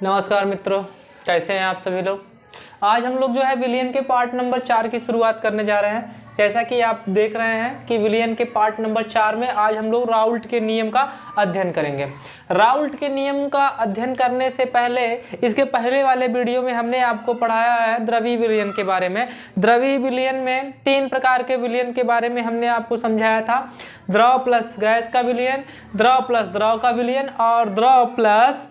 नमस्कार मित्रों, कैसे हैं आप सभी लोग। आज हम लोग जो है विलियन के पार्ट नंबर 4 की शुरुआत करने जा रहे हैं। जैसा कि आप देख रहे हैं कि विलियन के पार्ट नंबर 4 में आज हम लोग राउल्ट के नियम का अध्ययन करेंगे। राउल्ट के नियम का अध्ययन करने से पहले इसके पहले वाले वीडियो में हमने आपको पढ़ाया है द्रवीय विलियन के बारे में। द्रवीय विलियन में 3 प्रकार के विलियन के बारे में हमने आपको समझाया था। द्रव प्लस गैस का विलियन, द्रव प्लस द्रव का विलियन और द्रव प्लस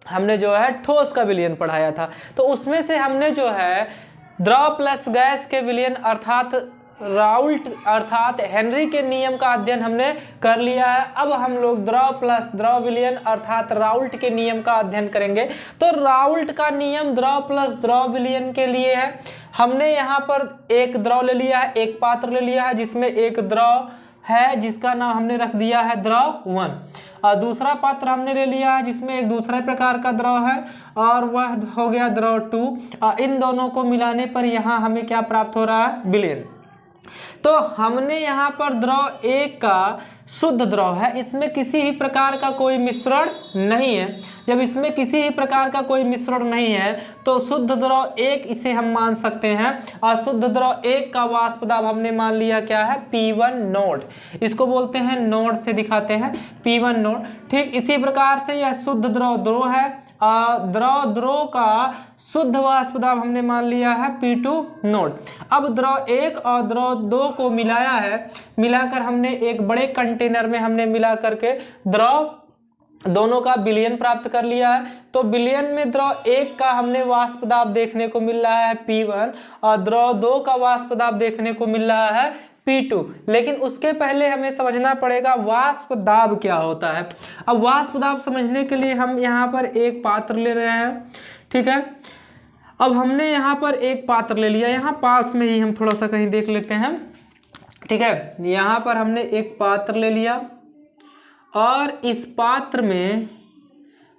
हमने जो है ठोस का विलियन पढ़ाया था। तो उसमें से हमने जो है द्रव प्लस गैस के विलियन अर्थात राउल्ट अर्थात हेनरी के नियम का अध्ययन हमने कर लिया है। अब हम लोग द्रव प्लस द्रव विलियन अर्थात राउल्ट के नियम का अध्ययन करेंगे। तो राउल्ट का नियम द्रव प्लस द्रव विलियन के लिए है। हमने यहाँ पर एक द्रव ले लिया है, एक पात्र ले लिया है जिसमें एक द्रव है जिसका नाम हमने रख दिया है द्रव 1, और दूसरा पात्र हमने ले लिया है जिसमें एक दूसरे प्रकार का द्रव है और वह हो गया द्रव 2। और इन दोनों को मिलाने पर यहाँ हमें क्या प्राप्त हो रहा है, विलियन। तो हमने यहाँ पर द्रव 1 का शुद्ध द्रव है, इसमें किसी ही प्रकार का कोई मिश्रण नहीं है। जब इसमें किसी ही प्रकार का कोई मिश्रण नहीं है तो शुद्ध द्रव 1 इसे हम मान सकते हैं। और शुद्ध द्रव 1 का वाष्प दाब हमने मान लिया क्या है, P1 नोड। इसको बोलते हैं नोड से दिखाते हैं P1 नोड। ठीक इसी प्रकार से यह शुद्ध द्रव 2 है। द्रव का शुद्ध वाष्प दाब हमने मान लिया है P2 नोड। अब द्रव 1 और द्रव 2 को मिलाया है, मिलाकर हमने एक बड़े कंटेनर में हमने मिला करके द्रव दोनों का विलियन प्राप्त कर लिया है। तो विलियन में द्रव 1 का हमने वाष्प दाब देखने को मिल रहा है P1 और द्रव 2 का वाष्प दाब देखने को मिल रहा है P2। लेकिन उसके पहले हमें समझना पड़ेगा वाष्प दाब क्या होता है। अब वाष्प दाब समझने के लिए हम यहाँ पर एक पात्र ले रहे हैं, ठीक है। अब हमने यहाँ पर एक पात्र ले लिया, यहाँ पास में ही हम थोड़ा सा कहीं देख लेते हैं, ठीक है। यहाँ पर हमने एक पात्र ले लिया और इस पात्र में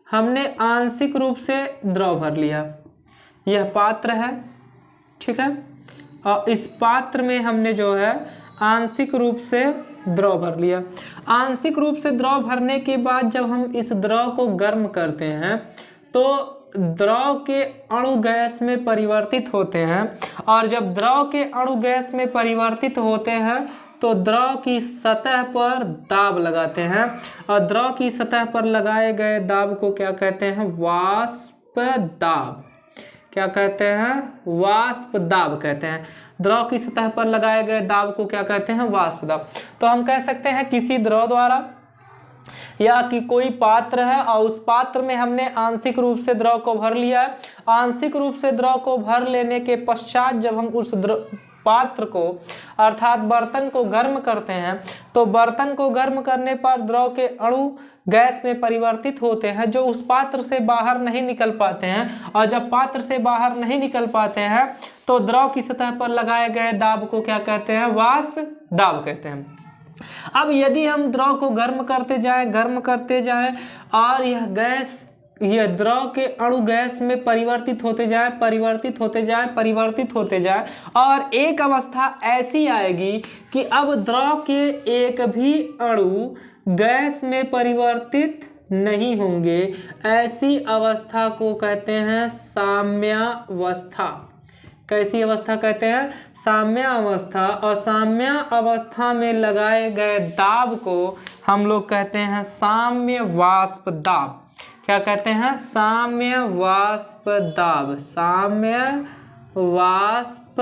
हमने आंशिक रूप से द्रव भर लिया। यह पात्र है, ठीक है। और इस पात्र में हमने जो है आंशिक रूप से द्रव भर लिया। आंशिक रूप से द्रव भरने के बाद जब हम इस द्रव को गर्म करते हैं तो द्रव के अणु गैस में परिवर्तित होते हैं। और जब द्रव के अणु गैस में परिवर्तित होते हैं तो द्रव की सतह पर दाब लगाते हैं और द्रव की सतह पर लगाए गए दाब को क्या कहते हैं, वाष्प दाब। क्या कहते हैं, वाष्प दाब कहते हैं। द्रव की सतह पर लगाए गए दाब को क्या कहते हैं, वाष्प दाब। तो हम कह सकते हैं किसी द्रव द्वारा या कि कोई पात्र है और उस पात्र में हमने आंशिक रूप से द्रव को भर लिया है। आंशिक रूप से द्रव को भर लेने के पश्चात जब हम उस पात्र को अर्थात बर्तन को गर्म करते हैं तो बर्तन को गर्म करने पर द्रव के अणु गैस में परिवर्तित होते हैं जो उस पात्र से बाहर नहीं निकल पाते हैं। और जब पात्र से बाहर नहीं निकल पाते हैं तो द्रव की सतह पर लगाए गए दाब को क्या कहते हैं, वाष्प दाब कहते हैं। अब यदि हम द्रव को गर्म करते जाएं और यह द्रव के अणु गैस में परिवर्तित होते जाए और एक अवस्था ऐसी आएगी कि अब द्रव के एक भी अणु गैस में परिवर्तित नहीं होंगे, ऐसी अवस्था को कहते हैं साम्यावस्था। कैसी अवस्था कहते हैं, साम्यावस्था। और साम्यावस्था में लगाए गए दाब को हम लोग कहते हैं साम्य वाष्प दाब। क्या कहते हैं, साम्य वाष्प दाब, साम्य वाष्प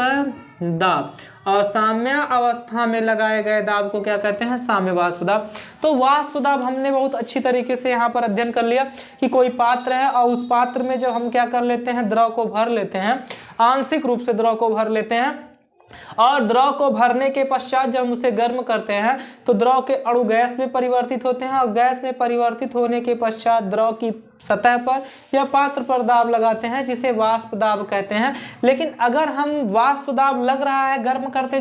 दाब। और साम्य अवस्था में लगाए गए दाब को क्या कहते हैं, साम्य वाष्प दाब। तो वाष्प दाब हमने बहुत अच्छी तरीके से यहाँ पर अध्ययन कर लिया कि कोई पात्र है और उस पात्र में जब हम क्या कर लेते हैं, द्रव को भर लेते हैं, आंशिक रूप से द्रव को भर लेते हैं और द्रव को भरने के पश्चात जब हम उसे गर्म करते हैं तो द्रव के अणु गैस में परिवर्तित होते हैं और गैस में परिवर्तित होने के पश्चात द्रव की सतह पर या पात्र पर दाब लगाते हैं जिसे वाष्प दाब कहते हैं। लेकिन अगर हम वाष्प दाब लग रहा है, गर्म करते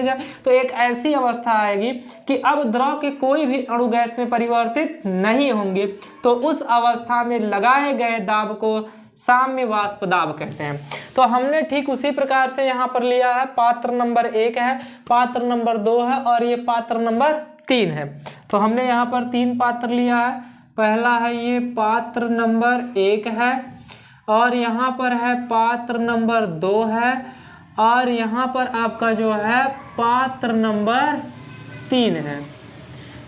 जाए तो एक ऐसी अवस्था आएगी कि अब द्रव के कोई भी अणु गैस में परिवर्तित नहीं होंगे, तो उस अवस्था में लगाए गए दाब को साम्य वाष्प दाब कहते हैं। तो हमने ठीक उसी प्रकार से यहाँ पर लिया है, पात्र नंबर 1 है, पात्र नंबर 2 है और ये पात्र नंबर 3 है। तो हमने यहाँ पर 3 पात्र लिया है, पहला है ये पात्र नंबर 1 है, और यहाँ पर है पात्र नंबर 2 है, और यहाँ पर आपका जो है पात्र नंबर 3 है।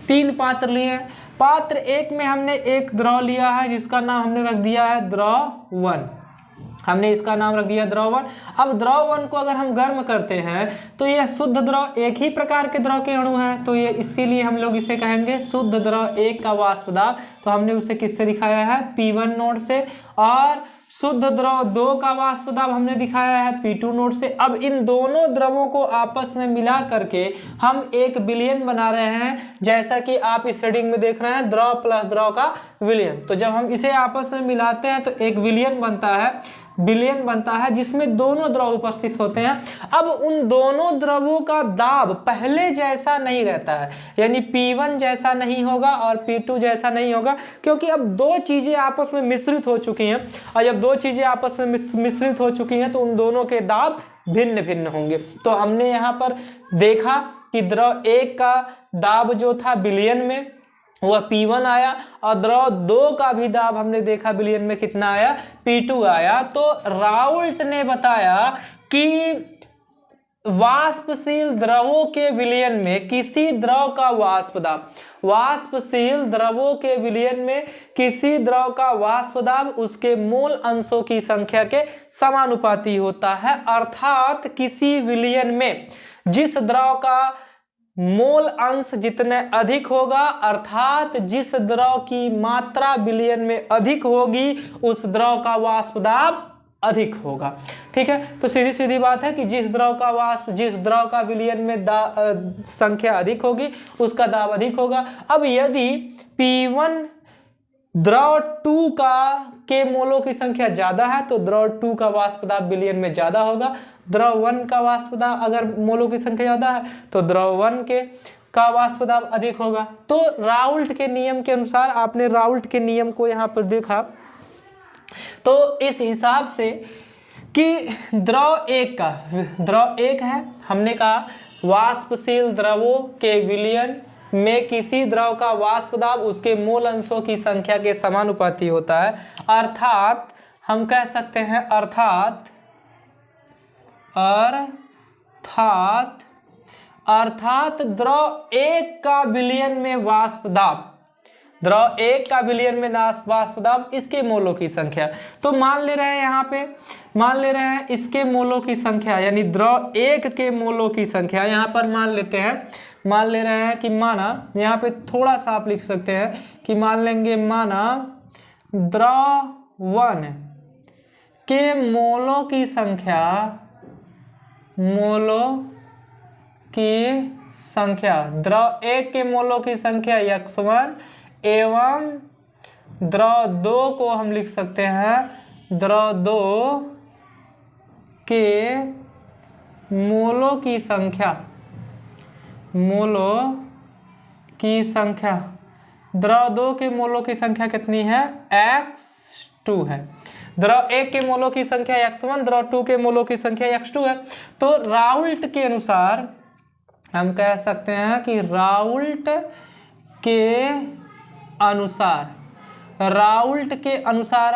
3 पात्र लिए हैं। पात्र 1 में हमने एक द्रव लिया है जिसका नाम हमने रख दिया है द्रव 1, हमने इसका नाम रख दिया द्रव 1। अब द्रव 1 को अगर हम गर्म करते हैं तो यह शुद्ध द्रव, एक ही प्रकार के द्रव के अणु हैं, तो ये इसीलिए हम लोग इसे कहेंगे शुद्ध द्रव 1 का वाष्प दाब। तो हमने उसे किससे दिखाया है, P1 नोड से, और शुद्ध द्रव 2 का वाष्प दाब हमने दिखाया है P2 नोड से। अब इन दोनों द्रवों को आपस में मिला करके हम एक विलयन बना रहे हैं, जैसा कि आप इस रीडिंग में देख रहे हैं, द्रव प्लस द्रव का विलयन। तो जब हम इसे आपस में मिलाते हैं तो एक विलयन बनता है जिसमें दोनों द्रव उपस्थित होते हैं। अब उन दोनों द्रवों का दाब पहले जैसा नहीं रहता है, यानी P1 जैसा नहीं होगा और P2 जैसा नहीं होगा, क्योंकि अब दो चीजें आपस में मिश्रित हो चुकी हैं, और जब दो चीजें आपस में मिश्रित हो चुकी हैं तो उन दोनों के दाब भिन्न भिन्न होंगे। तो हमने यहाँ पर देखा कि द्रव 1 का दाब जो था विलयन में वह P1 आया, और द्रव 2 का भी दाब हमने देखा विलयन में कितना आया, P2 आया। तो राउल्ट ने बताया कि वाष्पशील द्रवों के विलयन में किसी द्रव का वाष्प दाब, वाष्पशील द्रवों के विलयन में किसी द्रव का वाष्प दाब उसके मोल अंशों की संख्या के समानुपाती होता है। अर्थात किसी विलयन में जिस द्रव का मोल अंश जितने अधिक होगा, अर्थात जिस द्रव की मात्रा विलयन में अधिक होगी, उस द्रव का वाष्प दाब अधिक होगा। ठीक है, तो सीधी सीधी बात है कि जिस द्रव का विलयन में संख्या अधिक होगी उसका दाब अधिक होगा। अब यदि P1 द्रव 2 के मोलों की संख्या ज्यादा है तो द्रव 2 का वाष्प दाब विलयन में ज्यादा होगा। द्रव 1 का वाष्प दाब अगर मोलों की संख्या ज्यादा है तो द्रव 1 का वाष्प दाब अधिक होगा। तो राउल्ट के नियम के अनुसार, आपने राउल्ट के नियम को यहाँ पर देखा, तो इस हिसाब से कि द्रव 1 है, हमने कहा वाष्पशील द्रवों के विलयन में किसी द्रव का वाष्प दाब उसके मोल अंशों की संख्या के समानुपाती होता है। अर्थात हम कह सकते हैं अर्थात द्रव 1 का विलयन में वाष्प दाब, द्रव 1 का विलयन में वाष्प दाब इसके मोलों की संख्या। तो मान ले रहे हैं इसके मोलों की संख्या, यानी द्रव 1 के मोलों की संख्या यहाँ पर मान ले रहे हैं कि माना, यहाँ पे थोड़ा सा आप लिख सकते हैं कि मान लेंगे, माना द्रव 1 के मोलों की संख्या, द्रव 1 के मोलों की संख्या x1 एवं द्रव 2 को हम लिख सकते हैं द्रव 2 के मोलों की संख्या, द्रव 2 के मोलों की संख्या कितनी है, x2 है। द्रव 1 के मोलों की संख्या x1, द्रव 2 के मोलों की संख्या x2 है। तो राउल्ट के अनुसार हम कह सकते हैं कि राउल्ट के अनुसार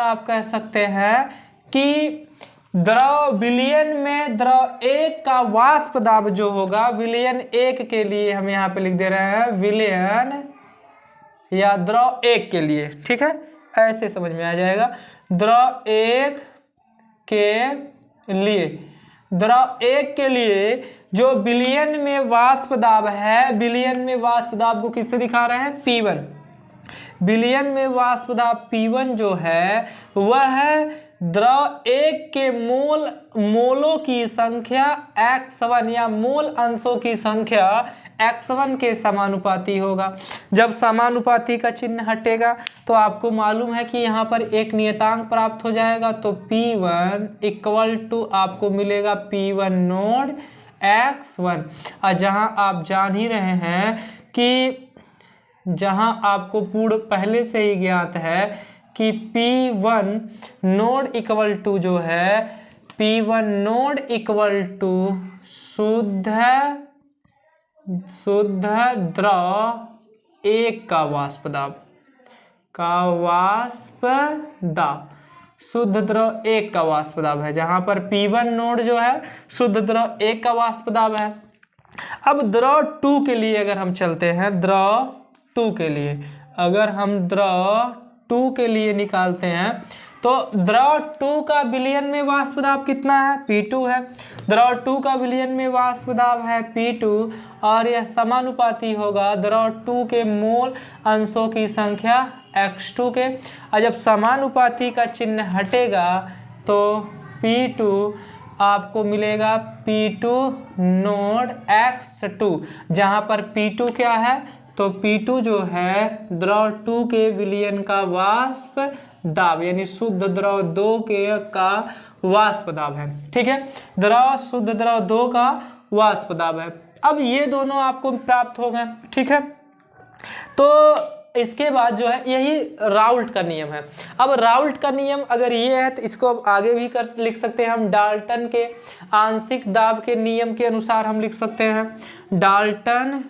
आप कह सकते हैं कि द्रव विलयन में द्रव 1 का वाष्प दाब जो होगा, विलयन 1 के लिए हम यहाँ पे लिख दे रहे हैं विलयन या द्रव 1 के लिए, ठीक है, ऐसे समझ में आ जाएगा। द्रव 1 के लिए जो विलयन में वाष्प दाब है, विलयन में वाष्प दाब को किससे दिखा रहे हैं, P1। विलयन में वाष्प दाब P1 जो है वह है द्रव 1 के मोलों की संख्या x1 या मोल अंशों की संख्या x1 के समानुपाती होगा। जब समानुपाती का चिन्ह हटेगा तो आपको मालूम है कि यहाँ पर एक नियतांक प्राप्त हो जाएगा, तो P1 इक्वल टू आपको मिलेगा P1 नोड x1। और जहाँ आप जान ही रहे हैं कि जहाँ आपको पूर्ण पहले से ही ज्ञात है कि P1 नोड इक्वल टू जो है, P1 नोड इक्वल टू शुद्ध द्रव 1 का वाष्प दाब, का वाष्प दाब, शुद्ध द्रव 1 का वाष्प दाब है, जहां पर P1 नोड जो है शुद्ध द्रव 1 का वाष्प दाब है। अब द्रव 2 के लिए अगर हम चलते हैं, द्रव 2 के लिए अगर हम द्रव 2 के लिए निकालते हैं तो द्रव 2 का विलयन में वाष्प दाब कितना है? P2 है। द्रव 2 का विलयन में वाष्प दाब है P2 और यह समानुपाती होगा द्रव 2 के मोल अंशों की संख्या X2 के। और जब समानुपाती का चिन्ह हटेगा तो P2 आपको मिलेगा P2 नोड X2, जहां पर P2 क्या है? तो P2 जो है द्रव 2 के विलयन का वाष्प दाब, यानी शुद्ध द्रव 2 का वाष्प दाब है। ठीक है, द्रव शुद्ध द्रव 2 का वाष्प दाब है। अब ये दोनों आपको प्राप्त हो गए। ठीक है, तो इसके बाद जो है यही राउल्ट का नियम है। अब राउल्ट का नियम अगर ये है तो इसको अब आगे भी कर लिख सकते हैं हम। डाल्टन के आंशिक दाब के नियम के अनुसार हम लिख सकते हैं डाल्टन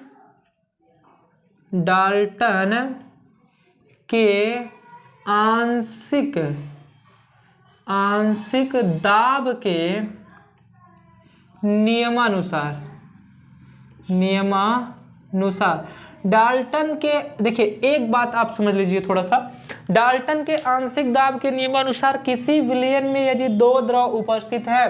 के आंशिक दाब के नियमानुसार डाल्टन के, देखिए एक बात आप समझ लीजिए थोड़ा सा, डाल्टन के आंशिक दाब के नियमानुसार किसी विलयन में यदि 2 द्रव उपस्थित है,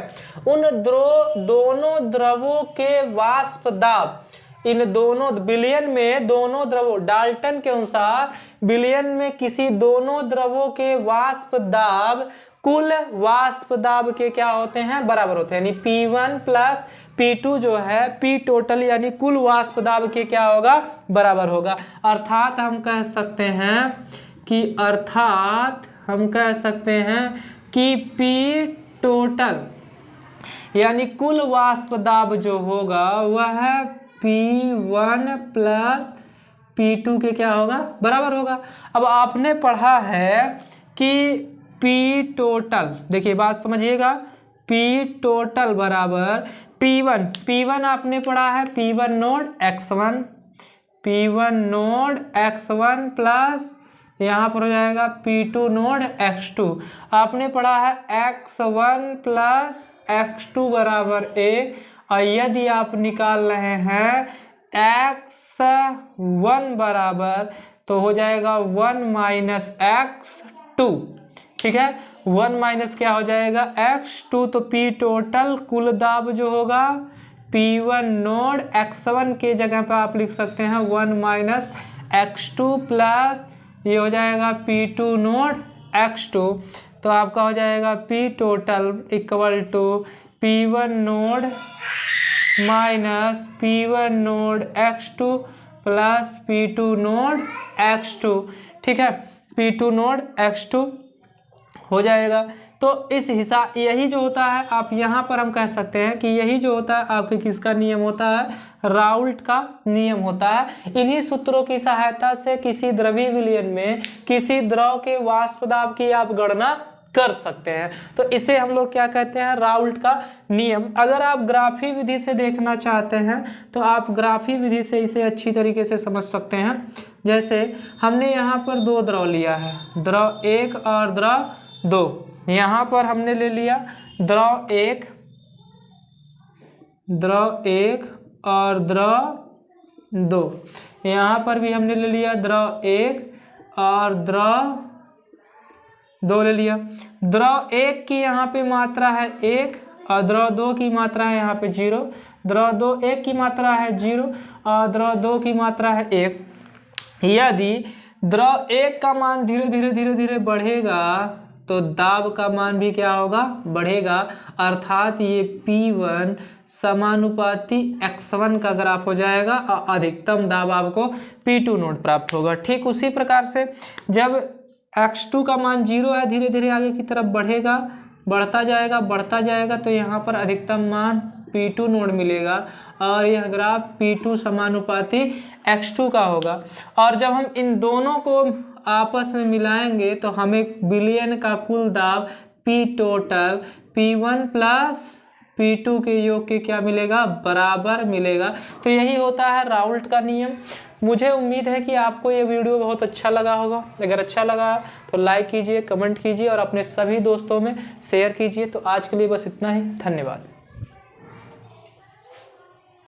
उन दोनों द्रवों के वाष्प दाब, इन दोनों विलयन में दोनों द्रवों, डाल्टन के अनुसार विलयन में किसी दोनों द्रवों के वाष्प दाब कुल वाष्प दाब के क्या होते हैं? बराबर होते हैं। यानी P1 प्लस P2 जो है P टोटल यानी कुल वाष्प दाब के क्या होगा? बराबर होगा। अर्थात हम कह सकते हैं कि P टोटल यानी कुल वाष्प दाब जो होगा वह P1 प्लस P2 के क्या होगा? बराबर होगा। अब आपने पढ़ा है कि P टोटल, देखिए बात समझिएगा, P टोटल बराबर P1 आपने पढ़ा है P1 नोड X1 प्लस यहाँ पर हो जाएगा P2 नोड X2। आपने पढ़ा है X1 प्लस X2 बराबर A, और यदि आप निकाल रहे हैं X1 बराबर तो हो जाएगा 1 माइनस X2। ठीक है, 1 माइनस क्या हो जाएगा? X2। तो P टोटल कुल दाब जो होगा P1 नोड X1 के जगह पर आप लिख सकते हैं 1 माइनस X2 प्लस ये हो जाएगा P2 नोड X2। तो आपका हो जाएगा P total equal to P1 nought minus P1 nought X2 plus P2 nought X2। ठीक है, P2 नोड X2 हो जाएगा। तो इस हिसाब यही जो होता है, आप यहाँ पर हम कह सकते हैं कि यही जो होता है आपके किसका नियम होता है? राउल्ट का नियम होता है। इन्हीं सूत्रों की सहायता से किसी द्रवीय विलयन में किसी द्रव के वाष्प दाब की आप गणना कर सकते हैं। तो इसे हम लोग क्या कहते हैं? राउल्ट का नियम। अगर आप ग्राफी विधि से देखना चाहते हैं तो आप ग्राफी विधि से इसे अच्छी तरीके से समझ सकते हैं। जैसे हमने यहाँ पर 2 द्रव लिया है, द्रव 1 और द्रव 2। यहाँ पर हमने ले लिया द्रव 1 और द्रव 2। यहाँ पर भी हमने ले लिया द्रव 1 और द्रव 2 ले लिया। द्रव 1 की यहाँ पे मात्रा है 1 और द्रव 2 की मात्रा है यहाँ पे 0। द्रव 1 की मात्रा है 0 और द्रव 2 की मात्रा है 1। यदि द्रव 1 का मान धीरे धीरे बढ़ेगा तो दाब का मान भी क्या होगा? बढ़ेगा। अर्थात ये P1 समानुपाती X1 का ग्राफ हो जाएगा और अधिकतम दाब आपको P2 नोड प्राप्त होगा। ठीक उसी प्रकार से जब X2 का मान 0 है, धीरे धीरे आगे की तरफ बढ़ेगा, बढ़ता जाएगा तो यहाँ पर अधिकतम मान P2 नोड मिलेगा और यह ग्राफ P2 समानुपाती X2 का होगा। और जब हम इन दोनों को आपस में मिलाएंगे तो हमें विलयन का कुल दाब P total P1 plus P2 के योग के क्या मिलेगा? बराबर मिलेगा। तो यही होता है राउल्ट का नियम। मुझे उम्मीद है कि आपको ये वीडियो बहुत अच्छा लगा होगा। अगर अच्छा लगा तो लाइक कीजिए, कमेंट कीजिए और अपने सभी दोस्तों में शेयर कीजिए। तो आज के लिए बस इतना ही, धन्यवाद।